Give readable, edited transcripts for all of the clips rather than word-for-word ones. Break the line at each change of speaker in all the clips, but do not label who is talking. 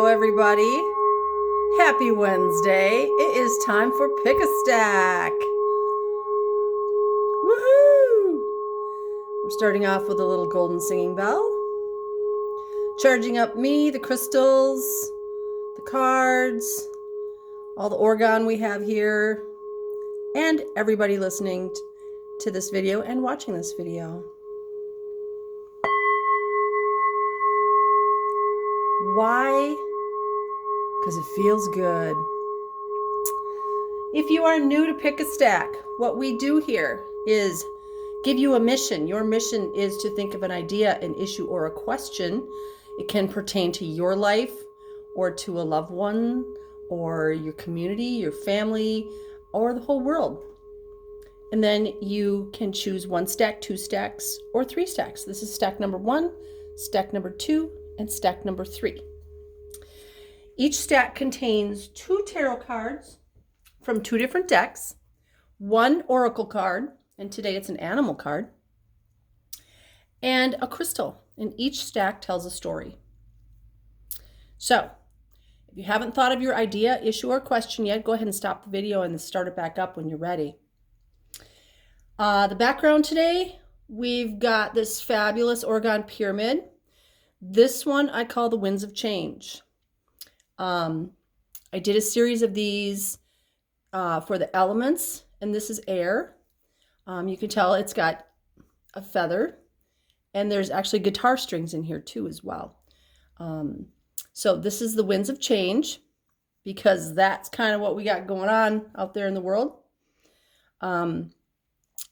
everybody. Happy Wednesday. It is time for Pick a Stack. Woohoo! We're starting off with a little golden singing bell. Charging up me, the crystals, the cards, all the orgone we have here, and everybody listening to this video and watching this video. Why? Because it feels good. If you are new to Pick a Stack, what we do here is give you a mission. Your mission is to think of an idea, an issue, or a question. It can pertain to your life or to a loved one or your community, your family, or the whole world. And then you can choose 1 stack, 2 stacks, or 3 stacks. This is stack number 1, stack number 2, and stack number 3. Each stack contains 2 tarot cards from 2 different decks, 1 oracle card, and today it's an animal card, and a crystal. And each stack tells a story. So, if you haven't thought of your idea, issue, or question yet, go ahead and stop the video and start it back up when you're ready. The background today, we've got this fabulous orgone pyramid. This one I call the Winds of Change. I did a series of these for the elements, and this is air. You can tell it's got a feather, and there's actually guitar strings in here too as well. So this is the Winds of Change, because that's kind of what we got going on out there in the world.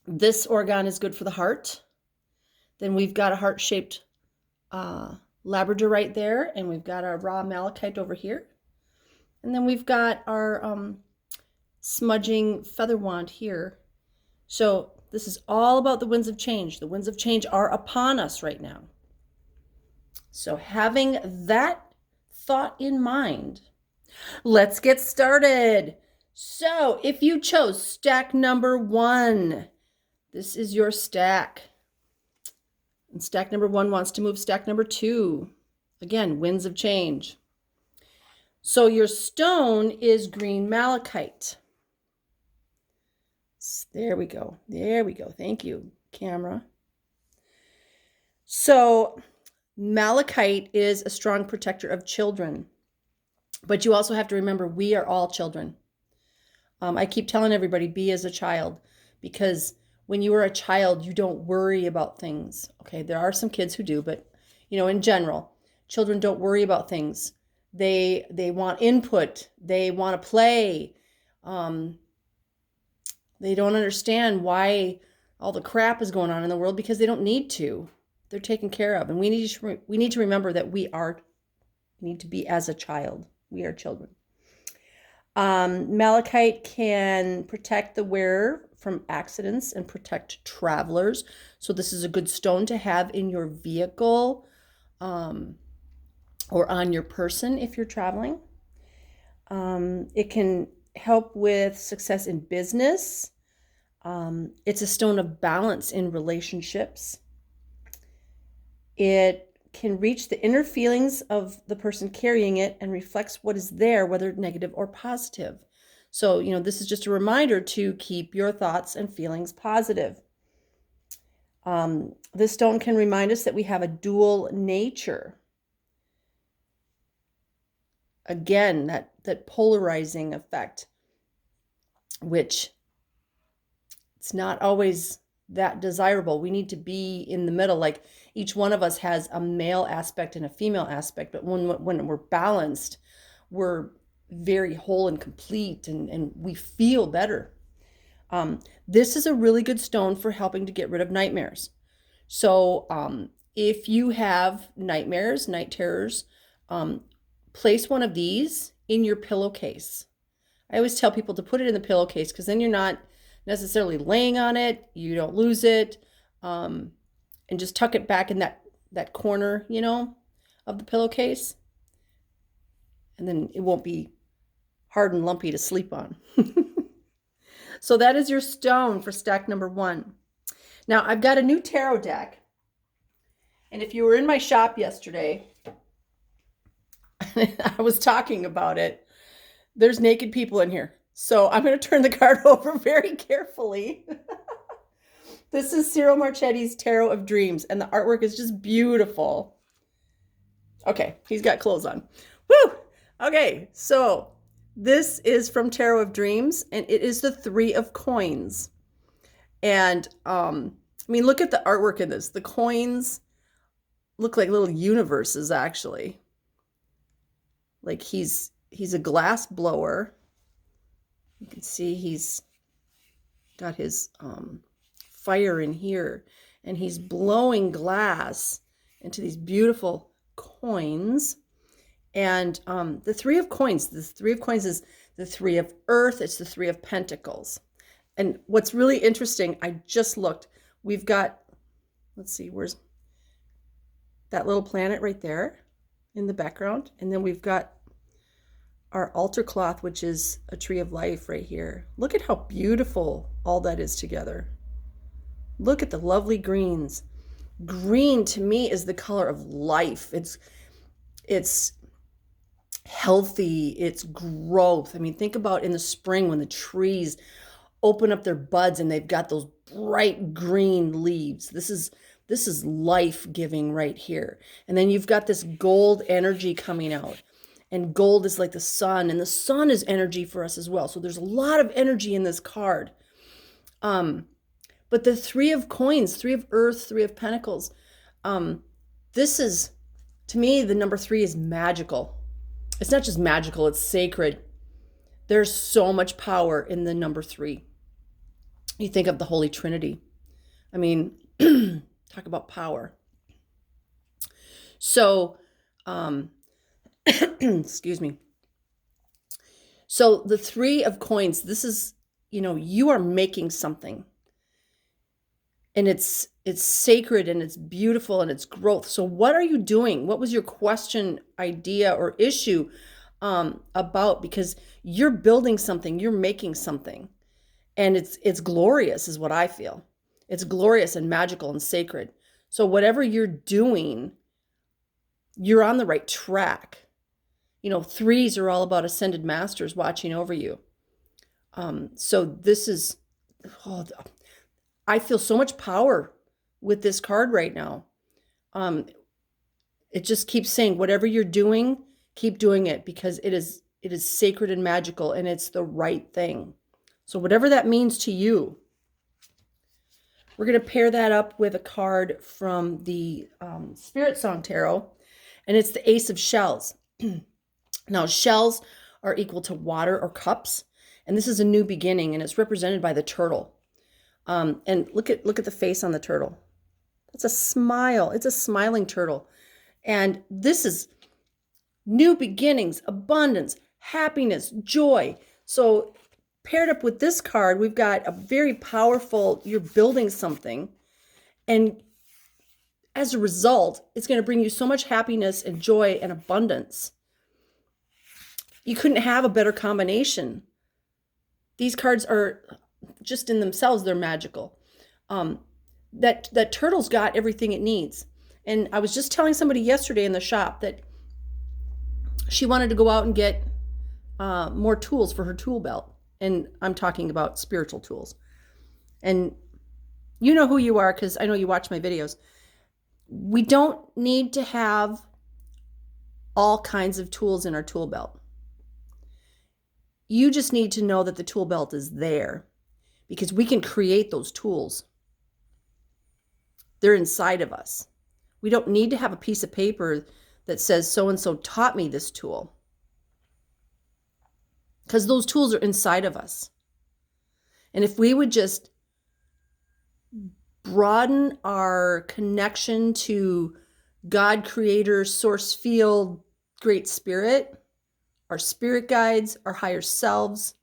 This orgone is good for the heart. Then we've got a heart-shaped labradorite there, and we've got our raw malachite over here. And then we've got our smudging feather wand here. So this is all about the winds of change. The winds of change are upon us right now. So having that thought in mind, let's get started. So if you chose stack number 1, this is your stack. And stack number 1 wants to move stack number 2. Again, winds of change. So your stone is green malachite. There we go. There we go. Thank you, camera. So malachite is a strong protector of children. But you also have to remember, we are all children. I keep telling everybody, be as a child, because when you are a child, you don't worry about things. Okay, there are some kids who do, but in general, children don't worry about things. They want input. They want to play. They don't understand why all the crap is going on in the world, because they don't need to. They're taken care of, and we need to remember that we need to be as a child. We are children. Malachite can protect the wearer from accidents and protect travelers. So this is a good stone to have in your vehicle or on your person if you're traveling. It can help with success in business. It's a stone of balance in relationships. It can reach the inner feelings of the person carrying it and reflects what is there, whether negative or positive. So, this is just a reminder to keep your thoughts and feelings positive. This stone can remind us that we have a dual nature. Again, that polarizing effect, which it's not always that desirable. We need to be in the middle. Like, each one of us has a male aspect and a female aspect, but when we're balanced, we're very whole and complete, and we feel better. This is a really good stone for helping to get rid of nightmares. So if you have nightmares, night terrors, place one of these in your pillowcase. I always tell people to put it in the pillowcase, because then you're not necessarily laying on it, you don't lose it, and just tuck it back in that corner, of the pillowcase, and then it won't be hard and lumpy to sleep on. So that is your stone for stack number 1. Now I've got a new tarot deck, and if you were in my shop yesterday, I was talking about it. There's naked people in here. So I'm going to turn the card over very carefully. This is Cyril Marchetti's Tarot of Dreams, and the artwork is just beautiful. Okay, he's got clothes on. Woo! Okay, so this is from Tarot of Dreams, and it is the Three of Coins. And I mean, look at the artwork in this. The coins look like little universes, actually. Like he's a glass blower. You can see he's got his fire in here, and he's blowing glass into these beautiful coins. And the Three of Coins, the Three of Coins is the Three of Earth. It's the Three of Pentacles. And what's really interesting, I just looked. We've got, let's see, where's that little planet right there in the background? And then we've got our altar cloth, which is a tree of life right here. Look at how beautiful all that is together. Look at the lovely greens. Green to me is the color of life. It's healthy, it's growth. I mean, think about in the spring when the trees open up their buds and they've got those bright green leaves. This is life-giving right here. And then you've got this gold energy coming out. And gold is like the sun, and the sun is energy for us as well. So there's a lot of energy in this card. But the Three of Coins, Three of Earth, Three of Pentacles, this is, to me, the number 3 is magical. It's not just magical, it's sacred. There's so much power in the number 3. You think of the Holy Trinity. I mean, talk about power. So, excuse me. So the Three of Coins, this is, you are making something. And it's sacred and it's beautiful and it's growth. So what are you doing? What was your question, idea, or issue about? Because you're building something, you're making something. And it's glorious is what I feel. It's glorious and magical and sacred. So whatever you're doing, you're on the right track. 3s are all about ascended masters watching over you. So this is, I feel so much power with this card right now. It just keeps saying, whatever you're doing, keep doing it, because it is sacred and magical, and it's the right thing. So whatever that means to you, we're going to pair that up with a card from the Spirit Song Tarot, and it's the Ace of Shells. Now, shells are equal to water or cups, and this is a new beginning, and it's represented by the turtle. And look at the face on the turtle. It's a smile. It's a smiling turtle. And this is new beginnings, abundance, happiness, joy. So paired up with this card, we've got a very powerful, you're building something. And as a result, it's going to bring you so much happiness and joy and abundance. You couldn't have a better combination. These cards are just in themselves, they're magical. That turtle's got everything it needs. And I was just telling somebody yesterday in the shop that she wanted to go out and get more tools for her tool belt. And I'm talking about spiritual tools. And you know who you are, because I know you watch my videos. We don't need to have all kinds of tools in our tool belt. You just need to know that the tool belt is there, because we can create those tools. They're inside of us. We don't need to have a piece of paper that says so-and-so taught me this tool, because those tools are inside of us. And if we would just broaden our connection to God, Creator, Source Field, Great Spirit, our spirit guides, our higher selves,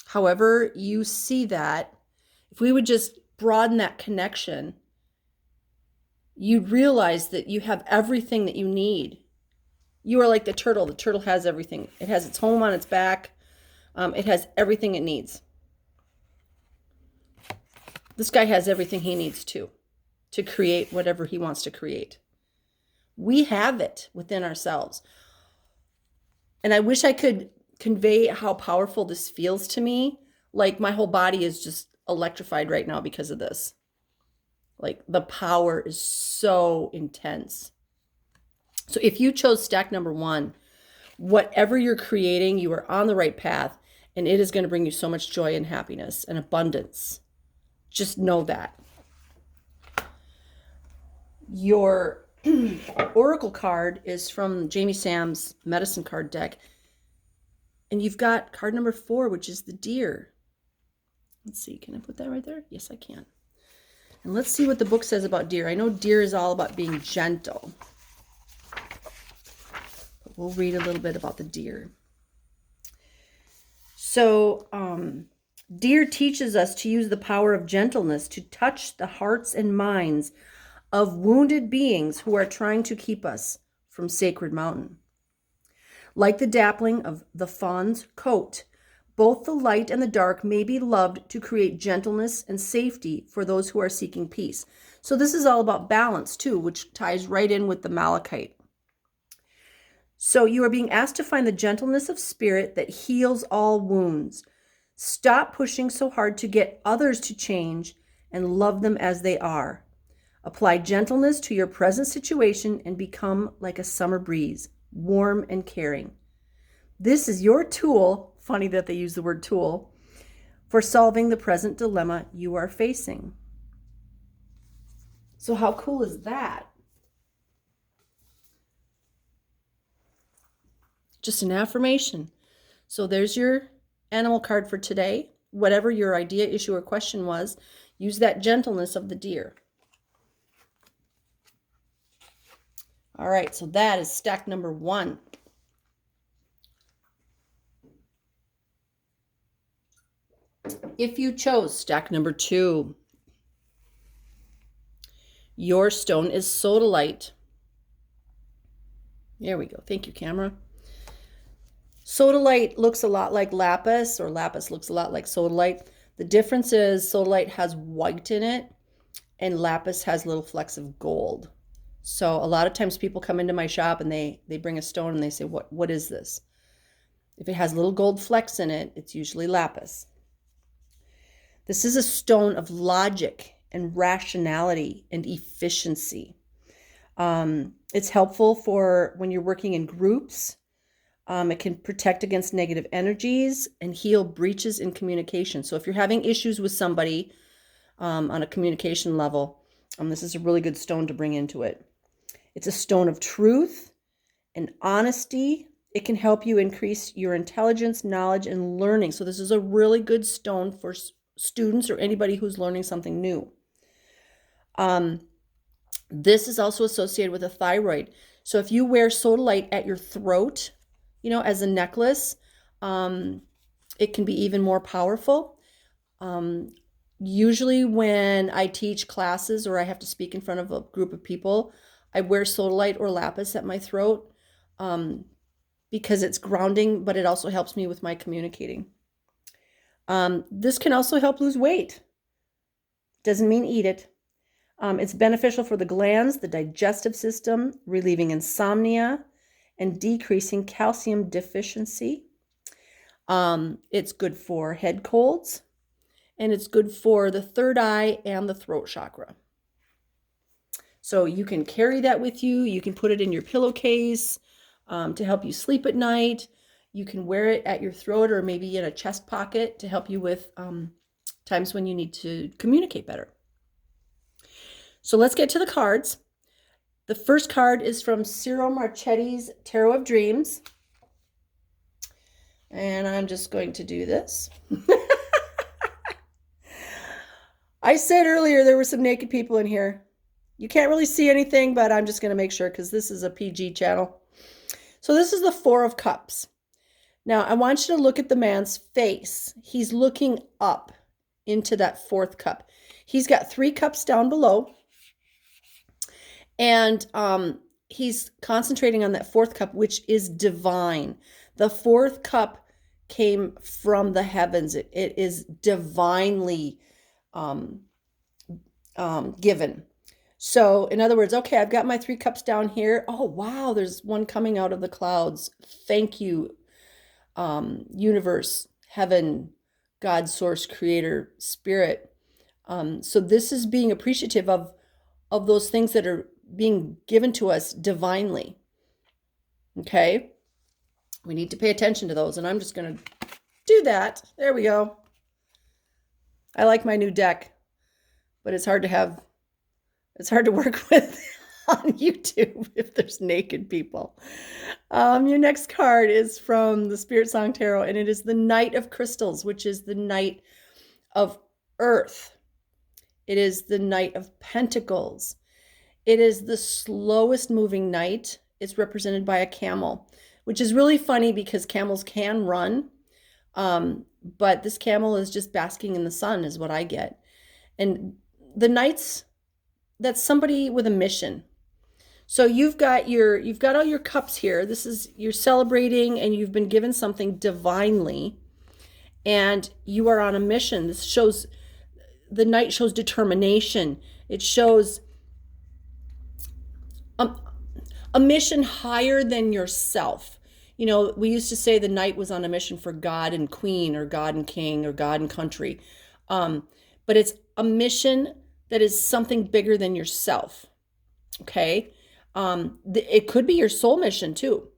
however you see that, if we would just broaden that connection, you'd realize that you have everything that you need. You are like the turtle. The turtle has everything. It has its home on its back. It has everything it needs. This guy has everything he needs to create whatever he wants to create. We have it within ourselves. And I wish I could convey how powerful this feels to me. Like my whole body is just electrified right now because of this. Like the power is so intense. So if you chose stack number 1, whatever you're creating, you are on the right path, and it is going to bring you so much joy and happiness and abundance. Just know that. Your oracle card is from Jamie Sam's medicine card deck. And you've got card number 4, which is the deer. Let's see, can I put that right there? Yes, I can. And let's see what the book says about deer. I know deer is all about being gentle. But we'll read a little bit about the deer. So, deer teaches us to use the power of gentleness to touch the hearts and minds of wounded beings who are trying to keep us from Sacred Mountain. Like the dappling of the fawn's coat, both the light and the dark may be loved to create gentleness and safety for those who are seeking peace. So this is all about balance too, which ties right in with the Malachite. So you are being asked to find the gentleness of spirit that heals all wounds. Stop pushing so hard to get others to change and love them as they are. Apply gentleness to your present situation and become like a summer breeze, warm and caring. This is your tool, funny that they use the word tool, for solving the present dilemma you are facing. So how cool is that? Just an affirmation. So there's your animal card for today. Whatever your idea, issue, or question was, use that gentleness of the deer. All right, so that is stack number 1. If you chose stack number 2, your stone is Sodalite. There we go. Thank you, camera. Sodalite looks a lot like lapis, or lapis looks a lot like sodalite. The difference is sodalite has white in it, and lapis has little flecks of gold. So a lot of times people come into my shop and they bring a stone and they say, what is this? If it has little gold flecks in it, it's usually lapis. This is a stone of logic and rationality and efficiency. It's helpful for when you're working in groups. It can protect against negative energies and heal breaches in communication. So if you're having issues with somebody on a communication level, this is a really good stone to bring into it. It's a stone of truth and honesty. It can help you increase your intelligence, knowledge, and learning. So this is a really good stone for students or anybody who's learning something new. This is also associated with a thyroid. So if you wear sodalite at your throat, as a necklace, it can be even more powerful. Usually when I teach classes or I have to speak in front of a group of people, I wear sodalite or lapis at my throat because it's grounding, but it also helps me with my communicating. This can also help lose weight. Doesn't mean eat it. It's beneficial for the glands, the digestive system, relieving insomnia, and decreasing calcium deficiency. It's good for head colds, and it's good for the third eye and the throat chakra. So you can carry that with you. You can put it in your pillowcase to help you sleep at night. You can wear it at your throat or maybe in a chest pocket to help you with times when you need to communicate better. So let's get to the cards. The first card is from Ciro Marchetti's Tarot of Dreams. And I'm just going to do this. I said earlier there were some naked people in here. You can't really see anything, but I'm just going to make sure because this is a PG channel. So this is the Four of Cups. Now, I want you to look at the man's face. He's looking up into that fourth cup. He's got 3 cups down below. And he's concentrating on that fourth cup, which is divine. The fourth cup came from the heavens. It is divinely given. So, in other words, okay, I've got my 3 cups down here. Oh, wow, there's one coming out of the clouds. Thank you, universe, heaven, God, source, creator, spirit. So this is being appreciative of those things that are being given to us divinely. Okay? We need to pay attention to those, and I'm just going to do that. There we go. I like my new deck, but it's hard to work with on YouTube if there's naked people. Your next card is from the Spirit Song Tarot, and it is the Knight of Crystals, which is the Knight of Earth. It is the Knight of Pentacles. It is the slowest moving knight. It's represented by a camel, which is really funny because camels can run. But this camel is just basking in the sun is what I get. And the knights, that's somebody with a mission. So you've got all your cups here. You're celebrating and you've been given something divinely and you are on a mission. The knight shows determination. It shows a mission higher than yourself. You know, we used to say the knight was on a mission for God and queen or God and king or God and country. But it's a mission that is something bigger than yourself. Okay? It could be your soul mission too.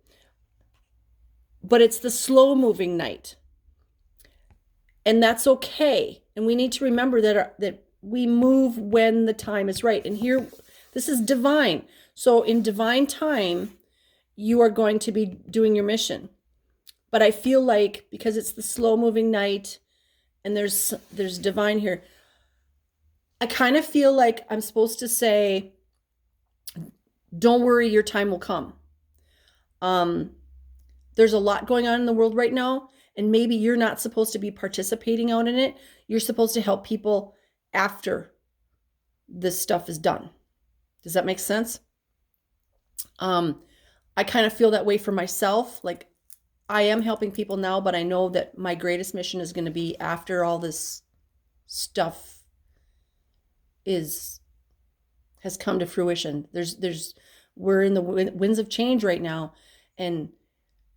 But it's the slow moving knight. And that's okay. And we need to remember that we move when the time is right. And here, this is divine. So in divine time, you are going to be doing your mission. But I feel like because it's the slow moving knight and there's divine here, I kind of feel like I'm supposed to say, don't worry, your time will come. There's a lot going on in the world right now, and maybe you're not supposed to be participating out in it. You're supposed to help people after this stuff is done. Does that make sense? I kind of feel that way for myself. Like I am helping people now, but I know that my greatest mission is going to be after all this stuff has come to fruition. We're in the winds of change right now. And,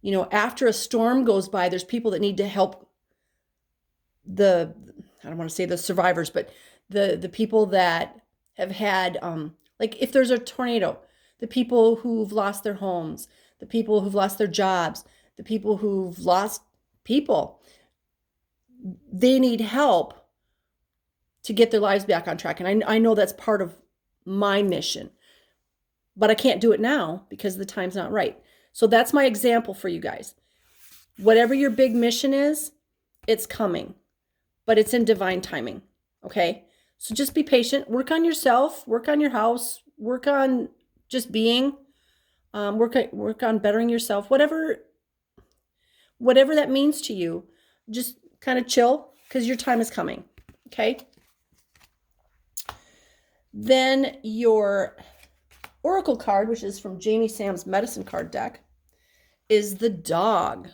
you know, after a storm goes by, there's people that need to help I don't want to say the survivors, but the people that have had, like if there's a tornado, the people who've lost their homes, the people who've lost their jobs, the people who've lost people, they need help to get their lives back on track. And I know that's part of my mission, but I can't do it now because the time's not right. So that's my example for you guys. Whatever your big mission is, it's coming, but it's in divine timing. Okay. So just be patient, work on yourself, work on your house, work on just being, work on bettering yourself, whatever that means to you. Just kind of chill because your time is coming. Okay. Then your oracle card, which is from Jamie Sam's medicine card deck, is the dog.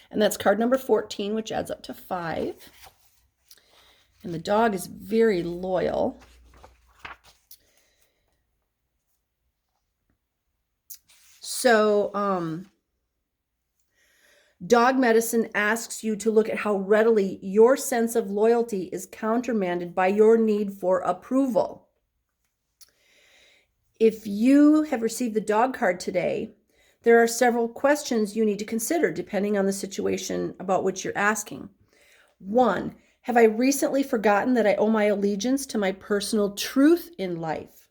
And that's card number 14, which adds up to 5. And the dog is very loyal. So, dog medicine asks you to look at how readily your sense of loyalty is countermanded by your need for approval. If you have received the dog card today, there are several questions you need to consider depending on the situation about which you're asking. 1, have I recently forgotten that I owe my allegiance to my personal truth in life?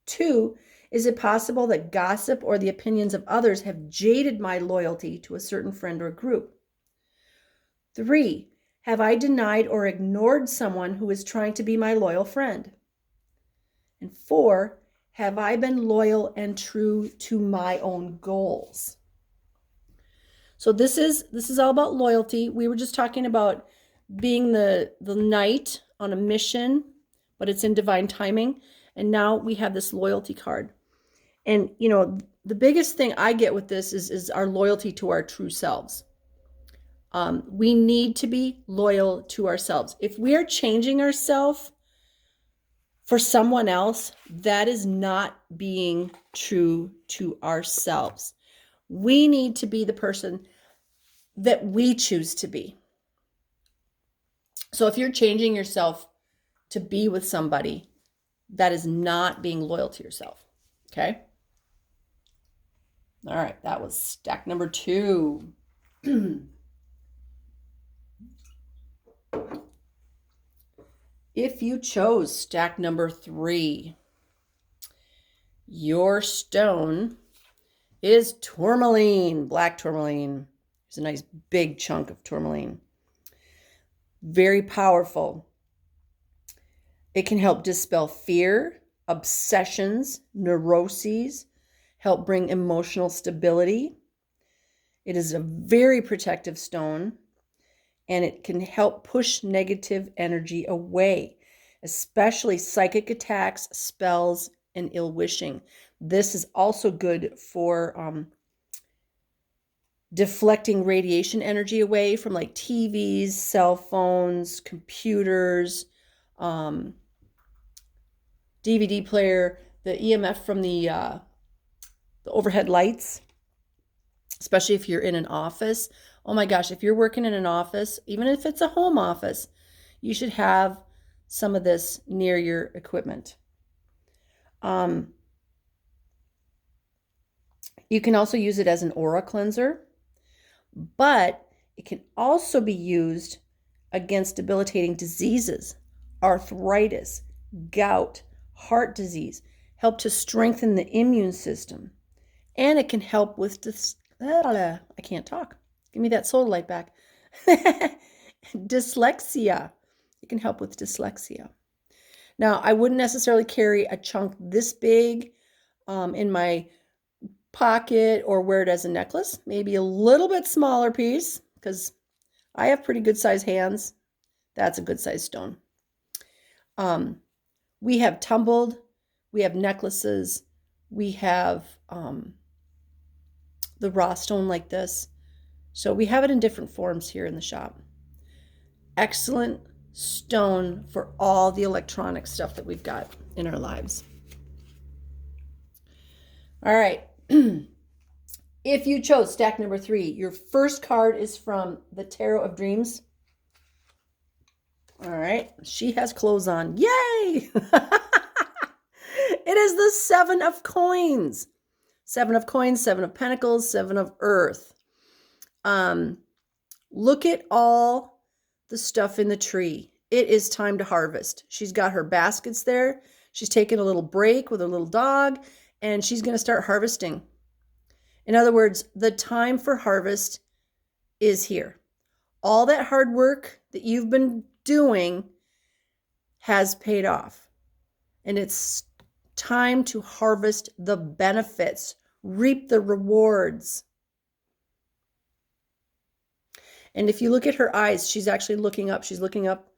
2, is it possible that gossip or the opinions of others have jaded my loyalty to a certain friend or group? 3, have I denied or ignored someone who is trying to be my loyal friend? And 4, have I been loyal and true to my own goals? So this is all about loyalty. We were just talking about being the knight on a mission, but it's in divine timing. And now we have this loyalty card. And, you know, the biggest thing I get with this is our loyalty to our true selves. We need to be loyal to ourselves. If we are changing ourselves for someone else, that is not being true to ourselves. We need to be the person that we choose to be. So if you're changing yourself to be with somebody, that is not being loyal to yourself. Okay? All right, that was stack number 2. If you chose stack number 3, your stone is tourmaline, black tourmaline. There's a nice big chunk of tourmaline. Very powerful. It can help dispel fear, obsessions, neuroses, help bring emotional stability. It is a very protective stone, and it can help push negative energy away, especially psychic attacks, spells, and ill wishing. This is also good for deflecting radiation energy away from like TVs, cell phones, computers, DVD player, the EMF from the overhead lights, especially if you're in an office. Oh my gosh, if you're working in an office, even if it's a home office, you should have some of this near your equipment. You can also use it as an aura cleanser, but it can also be used against debilitating diseases, arthritis, gout, heart disease, help to strengthen the immune system. And it can help with I can't talk. Give me that Sodalite back. Dyslexia. It can help with dyslexia. Now, I wouldn't necessarily carry a chunk this big in my pocket or wear it as a necklace. Maybe a little bit smaller piece because I have pretty good size hands. That's a good size stone. We have tumbled. We have necklaces. We have the raw stone like this. So we have it in different forms here in the shop. Excellent stone for all the electronic stuff that we've got in our lives. All right. If you chose stack number 3, your first card is from the Tarot of Dreams. All right. She has clothes on. Yay! It is the 7 of coins. 7 of coins, 7 of pentacles, 7 of earth. Look at all the stuff in the tree. It is time to harvest. She's got her baskets there. She's taking a little break with her little dog, and she's going to start harvesting. In other words, the time for harvest is here. All that hard work that you've been doing has paid off. And it's time to harvest the benefits, reap the rewards. And if you look at her eyes, she's actually looking up. She's looking up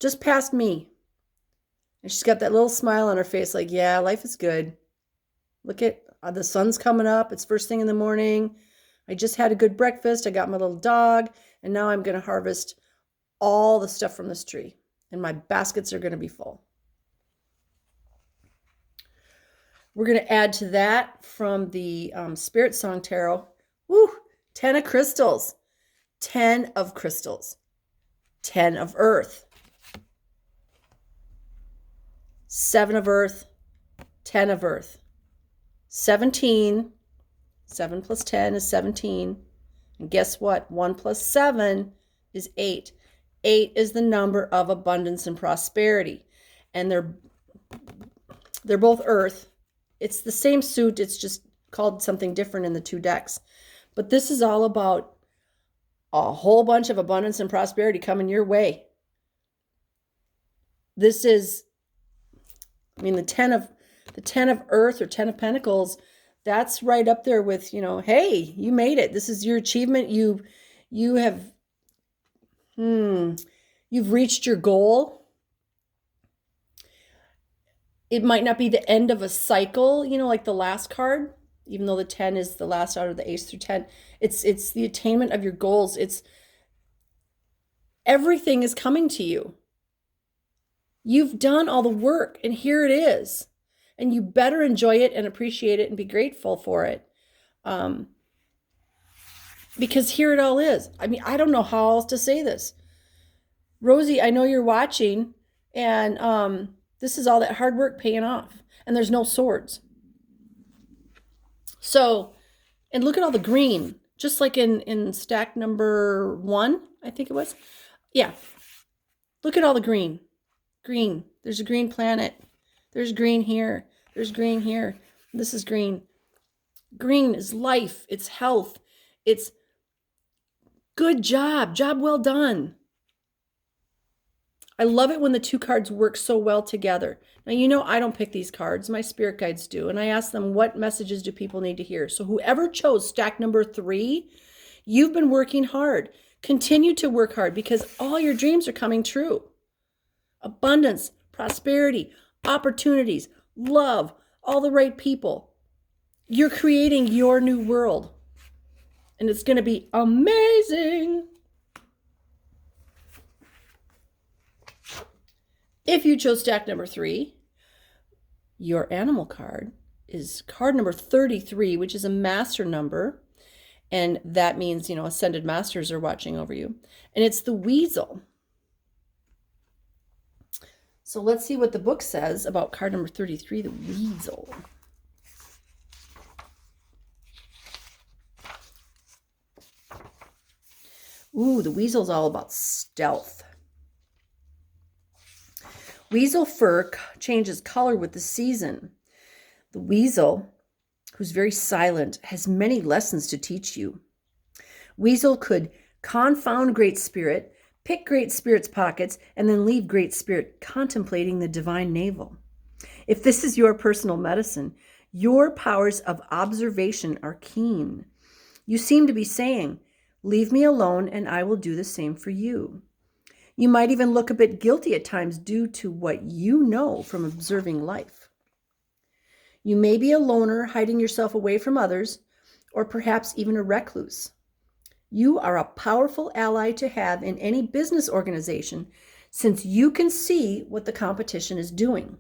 just past me. And she's got that little smile on her face like, yeah, life is good. Look at the sun's coming up. It's first thing in the morning. I just had a good breakfast. I got my little dog. And now I'm going to harvest all the stuff from this tree. And my baskets are going to be full. We're going to add to that from the Spirit Song Tarot. 10 of crystals. 10 of crystals. 10 of earth. 7 of earth. 10 of earth. 17. 7 plus 10 is 17. And guess what? 1 plus 7 is 8. 8 is the number of abundance and prosperity. And they're both earth. It's the same suit. It's just called something different in the 2 decks. But this is all about a whole bunch of abundance and prosperity coming your way. This is, the 10 of earth or 10 of pentacles, that's right up there with, hey, you made it. This is your achievement. You've reached your goal. It might not be the end of a cycle, like the last card, even though the 10 is the last out of the ace through 10. It's the attainment of your goals. It's everything is coming to you. You've done all the work, and here it is. And you better enjoy it and appreciate it and be grateful for it. Because here it all is. I mean, I don't know how else to say this. Rosie, I know you're watching, and this is all that hard work paying off. And there's no swords. So, and look at all the green, just like in stack number 1, I think it was. Yeah. Look at all the green. Green. There's a green planet. There's green here. There's green here. This is green. Green is life. It's health. It's good job. Job well done. I love it when the 2 cards work so well together. Now, you know I don't pick these cards. My spirit guides do. And I ask them, what messages do people need to hear? So whoever chose stack number 3, you've been working hard. Continue to work hard because all your dreams are coming true. Abundance, prosperity, opportunities, love, all the right people. You're creating your new world. And it's going to be amazing. If you chose stack number 3, your animal card is card number 33, which is a master number. And that means, ascended masters are watching over you. And it's the weasel. So let's see what the book says about card number 33, the weasel. Ooh, the weasel's all about stealth. Weasel fur changes color with the season. The weasel, who's very silent, has many lessons to teach you. Weasel could confound Great Spirit, pick Great Spirit's pockets, and then leave Great Spirit contemplating the divine navel. If this is your personal medicine, your powers of observation are keen. You seem to be saying, leave me alone and I will do the same for you. You might even look a bit guilty at times due to what you know from observing life. You may be a loner, hiding yourself away from others, or perhaps even a recluse. You are a powerful ally to have in any business organization since you can see what the competition is doing.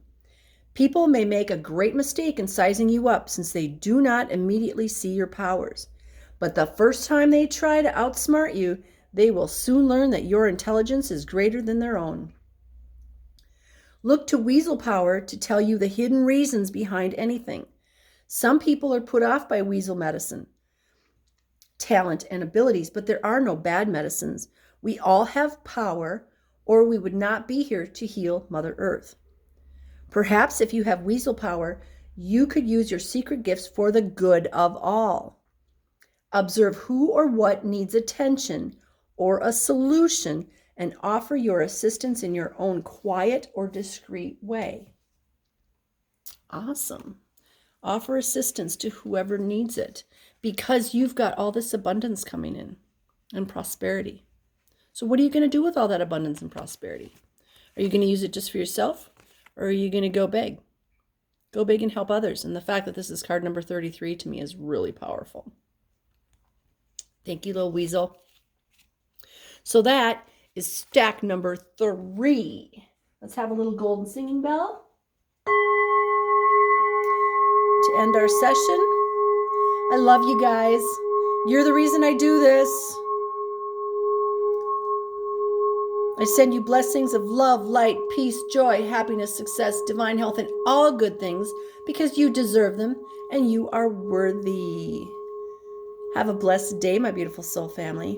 People may make a great mistake in sizing you up since they do not immediately see your powers. But the first time they try to outsmart you, they will soon learn that your intelligence is greater than their own. Look to weasel power to tell you the hidden reasons behind anything. Some people are put off by weasel medicine, talent, and abilities, but there are no bad medicines. We all have power, or we would not be here to heal Mother Earth. Perhaps if you have weasel power, you could use your secret gifts for the good of all. Observe who or what needs attention or a solution and offer your assistance in your own quiet or discreet way. Awesome. Offer assistance to whoever needs it because you've got all this abundance coming in and prosperity. So what are you going to do with all that abundance and prosperity? Are you going to use it just for yourself or are you going to go big? Go big and help others. And the fact that this is card number 33 to me is really powerful. Thank you, little weasel. So that is stack number 3. Let's have a little golden singing bell to end our session. I love you guys. You're the reason I do this. I send you blessings of love, light, peace, joy, happiness, success, divine health, and all good things because you deserve them and you are worthy. Have a blessed day, my beautiful soul family.